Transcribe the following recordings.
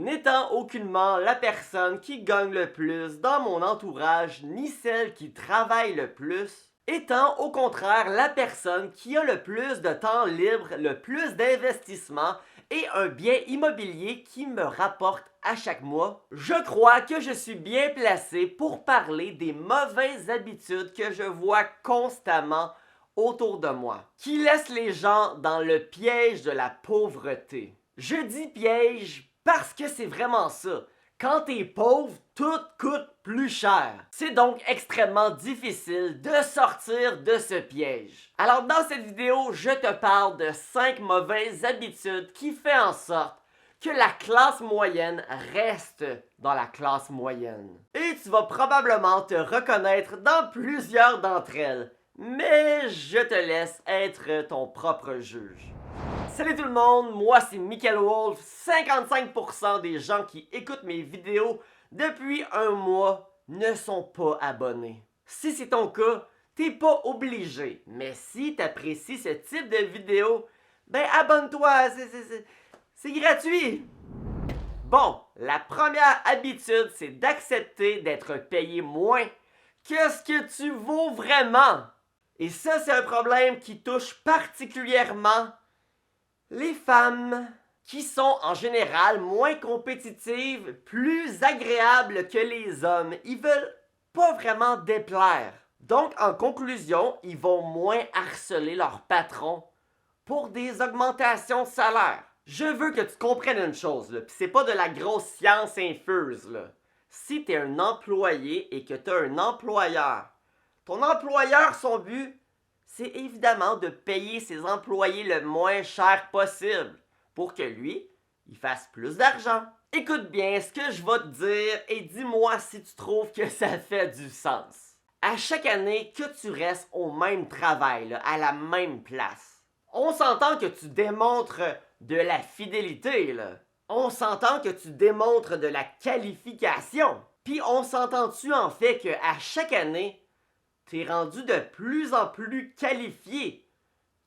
N'étant aucunement la personne qui gagne le plus dans mon entourage, ni celle qui travaille le plus, étant au contraire la personne qui a le plus de temps libre, le plus d'investissement et un bien immobilier qui me rapporte à chaque mois, je crois que je suis bien placé pour parler des mauvaises habitudes que je vois constamment autour de moi, qui laissent les gens dans le piège de la pauvreté. Je dis piège parce que c'est vraiment ça. Quand t'es pauvre, tout coûte plus cher. C'est donc extrêmement difficile de sortir de ce piège. Alors dans cette vidéo, je te parle de 5 mauvaises habitudes qui font en sorte que la classe moyenne reste dans la classe moyenne. Et tu vas probablement te reconnaître dans plusieurs d'entre elles, mais je te laisse être ton propre juge. Salut tout le monde, moi c'est Michael Wolf. 55% des gens qui écoutent mes vidéos depuis un mois ne sont pas abonnés. Si c'est ton cas, t'es pas obligé, mais si t'apprécies ce type de vidéo, ben abonne-toi, c'est gratuit. Bon, la première habitude, c'est d'accepter d'être payé moins que ce que tu vaux vraiment. Et ça, c'est un problème qui touche particulièrement les femmes, qui sont en général moins compétitives, plus agréables que les hommes. Ils veulent pas vraiment déplaire. Donc, en conclusion, ils vont moins harceler leur patron pour des augmentations de salaire. Je veux que tu comprennes une chose, là, pis c'est pas de la grosse science infuse, là. Si t'es un employé et que t'as un employeur, ton employeur, son but, c'est évidemment de payer ses employés le moins cher possible pour que lui, il fasse plus d'argent. Écoute bien ce que je vais te dire et dis-moi si tu trouves que ça fait du sens. À chaque année que tu restes au même travail, là, à la même place, on s'entend que tu démontres de la fidélité, là. On s'entend que tu démontres de la qualification. Puis on s'entend-tu en fait qu'à chaque année, t'es rendu de plus en plus qualifié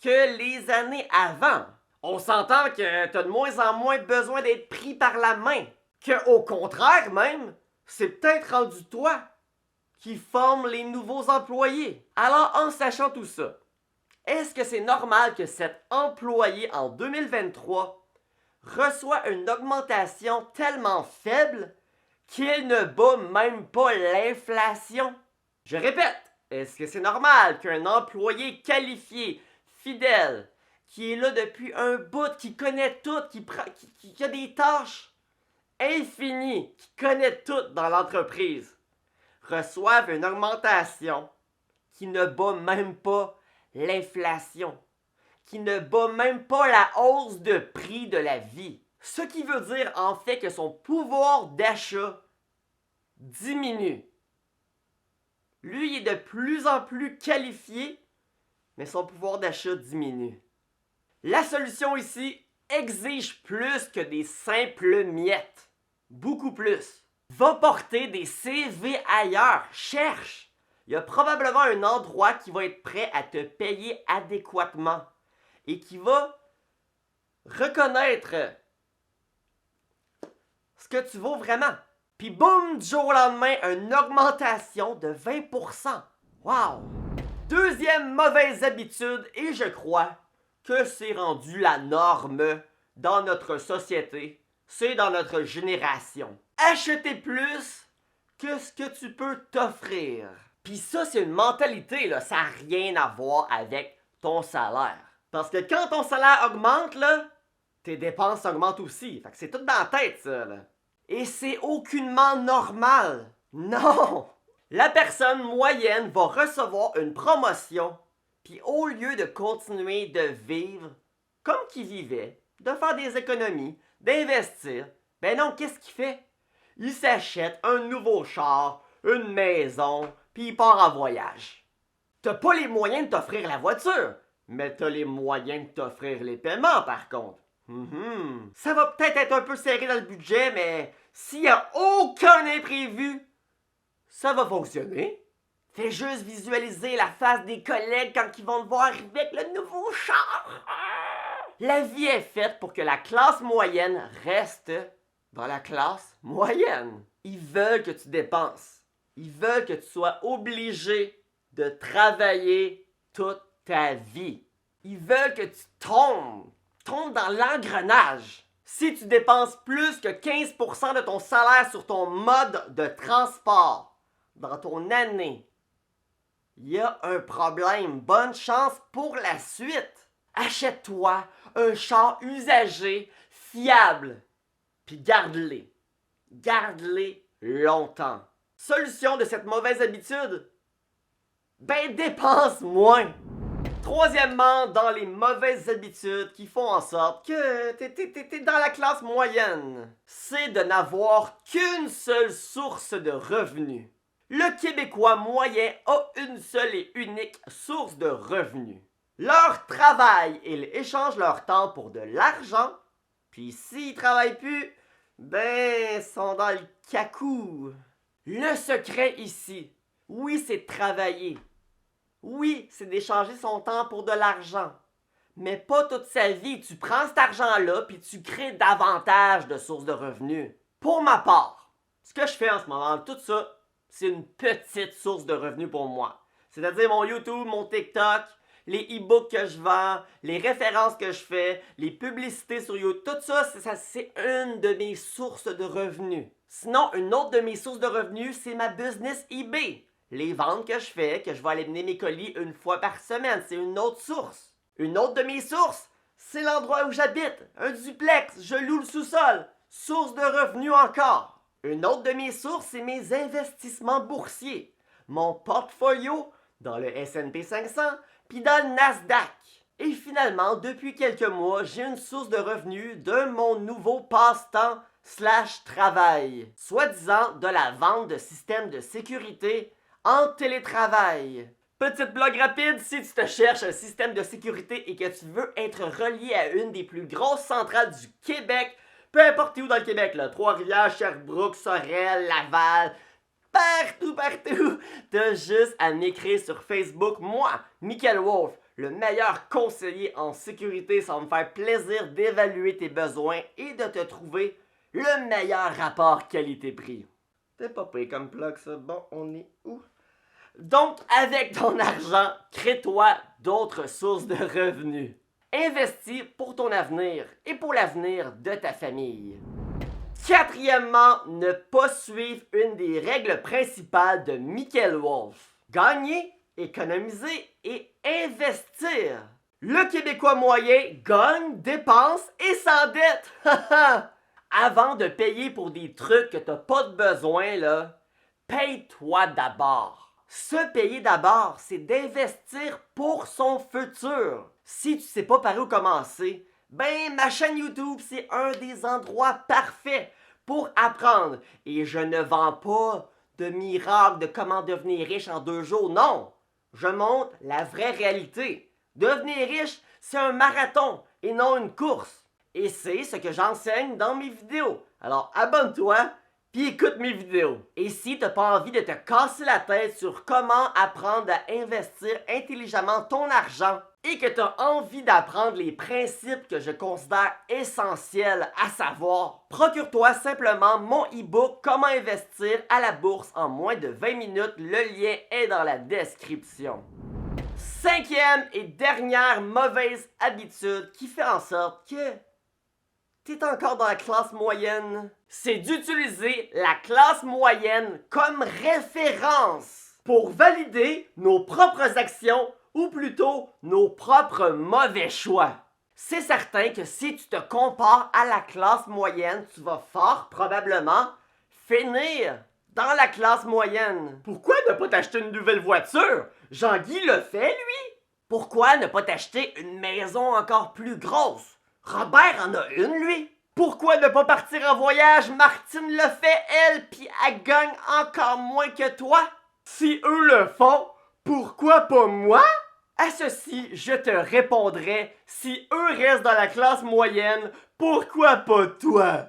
que les années avant. On s'entend que t'as de moins en moins besoin d'être pris par la main. Que au contraire même, c'est peut-être rendu toi qui forme les nouveaux employés. Alors en sachant tout ça, est-ce que c'est normal que cet employé en 2023 reçoit une augmentation tellement faible qu'il ne bat même pas l'inflation? Je répète, est-ce que c'est normal qu'un employé qualifié, fidèle, qui est là depuis un bout, qui connaît tout, qui a des tâches infinies, qui connaît tout dans l'entreprise, reçoive une augmentation qui ne bat même pas l'inflation, qui ne bat même pas la hausse de prix de la vie? Ce qui veut dire en fait que son pouvoir d'achat diminue. Lui, il est de plus en plus qualifié, mais son pouvoir d'achat diminue. La solution ici exige plus que des simples miettes. Beaucoup plus. Va porter des CV ailleurs. Cherche. Il y a probablement un endroit qui va être prêt à te payer adéquatement et qui va reconnaître ce que tu vaux vraiment. Puis boum, du jour au lendemain, une augmentation de 20%. Wow! Deuxième mauvaise habitude, et je crois que c'est rendu la norme dans notre société, c'est dans notre génération. Acheter plus que ce que tu peux t'offrir. Puis ça, c'est une mentalité, là, ça n'a rien à voir avec ton salaire. Parce que quand ton salaire augmente, là, tes dépenses augmentent aussi. Fait que c'est tout dans la tête, ça, là. Et c'est aucunement normal. Non! La personne moyenne va recevoir une promotion, puis au lieu de continuer de vivre comme qu'il vivait, de faire des économies, d'investir, ben non, qu'est-ce qu'il fait? Il s'achète un nouveau char, une maison, puis il part en voyage. T'as pas les moyens de t'offrir la voiture, mais t'as les moyens de t'offrir les paiements par contre. Ça va peut-être être un peu serré dans le budget, mais s'il n'y a aucun imprévu, ça va fonctionner. Fais juste visualiser la face des collègues quand ils vont te voir arriver avec le nouveau char. La vie est faite pour que la classe moyenne reste dans la classe moyenne. Ils veulent que tu dépenses. Ils veulent que tu sois obligé de travailler toute ta vie. Ils veulent que tu tombes dans l'engrenage. Si tu dépenses plus que 15% de ton salaire sur ton mode de transport dans ton année, il y a un problème. Bonne chance pour la suite. Achète-toi un char usagé, fiable, puis garde-les. Garde-les longtemps. Solution de cette mauvaise habitude? Ben, dépense moins. Troisièmement, dans les mauvaises habitudes qui font en sorte que t'es dans la classe moyenne, c'est de n'avoir qu'une seule source de revenus. Le Québécois moyen a une seule et unique source de revenus. Leur travail, ils échangent leur temps pour de l'argent, puis s'ils travaillent plus, ben, ils sont dans le cacou. Le secret ici, oui, c'est de travailler. Oui, c'est d'échanger son temps pour de l'argent. Mais pas toute sa vie. Tu prends cet argent-là puis tu crées davantage de sources de revenus. Pour ma part, ce que je fais en ce moment, tout ça, c'est une petite source de revenus pour moi. C'est-à-dire mon YouTube, mon TikTok, les e-books que je vends, les références que je fais, les publicités sur YouTube, tout ça, c'est une de mes sources de revenus. Sinon, une autre de mes sources de revenus, c'est ma business eBay. Les ventes que je fais, que je vais aller mener mes colis une fois par semaine, c'est une autre source. Une autre de mes sources, c'est l'endroit où j'habite. Un duplex, je loue le sous-sol. Source de revenus encore. Une autre de mes sources, c'est mes investissements boursiers. Mon portfolio dans le S&P 500, puis dans le Nasdaq. Et finalement, depuis quelques mois, j'ai une source de revenus de mon nouveau passe-temps / travail. Soi-disant de la vente de systèmes de sécurité en télétravail. Petite blague rapide, si tu te cherches un système de sécurité et que tu veux être relié à une des plus grosses centrales du Québec, peu importe où dans le Québec, là, Trois-Rivières, Sherbrooke, Sorel, Laval, partout, t'as juste à m'écrire sur Facebook, moi, Michael Wolf, le meilleur conseiller en sécurité. Ça va me faire plaisir d'évaluer tes besoins et de te trouver le meilleur rapport qualité-prix. T'es pas payé comme plug ça, bon, on est où? Donc, avec ton argent, crée-toi d'autres sources de revenus. Investis pour ton avenir et pour l'avenir de ta famille. Quatrièmement, ne pas suivre une des règles principales de Michael Wolf. Gagner, économiser et investir. Le Québécois moyen gagne, dépense et s'endette. Avant de payer pour des trucs que t'as pas de besoin, là, paye-toi d'abord. Se payer d'abord, c'est d'investir pour son futur. Si tu sais pas par où commencer, ben ma chaîne YouTube, c'est un des endroits parfaits pour apprendre. Et je ne vends pas de miracles de comment devenir riche en 2 jours, non. Je montre la vraie réalité. Devenir riche, c'est un marathon et non une course. Et c'est ce que j'enseigne dans mes vidéos. Alors abonne-toi, puis écoute mes vidéos. Et si t'as pas envie de te casser la tête sur comment apprendre à investir intelligemment ton argent et que t'as envie d'apprendre les principes que je considère essentiels à savoir, procure-toi simplement mon e-book Comment investir à la bourse en moins de 20 minutes. Le lien est dans la description. 5e et dernière mauvaise habitude qui fait en sorte que t'es encore dans la classe moyenne, c'est d'utiliser la classe moyenne comme référence pour valider nos propres actions ou plutôt nos propres mauvais choix. C'est certain que si tu te compares à la classe moyenne, tu vas fort probablement finir dans la classe moyenne. Pourquoi ne pas t'acheter une nouvelle voiture? Jean-Guy le fait, lui. Pourquoi ne pas t'acheter une maison encore plus grosse? Robert en a une, lui. Pourquoi ne pas partir en voyage? Martine le fait, elle, puis elle gagne encore moins que toi. Si eux le font, pourquoi pas moi? À ceci, je te répondrai, si eux restent dans la classe moyenne, pourquoi pas toi?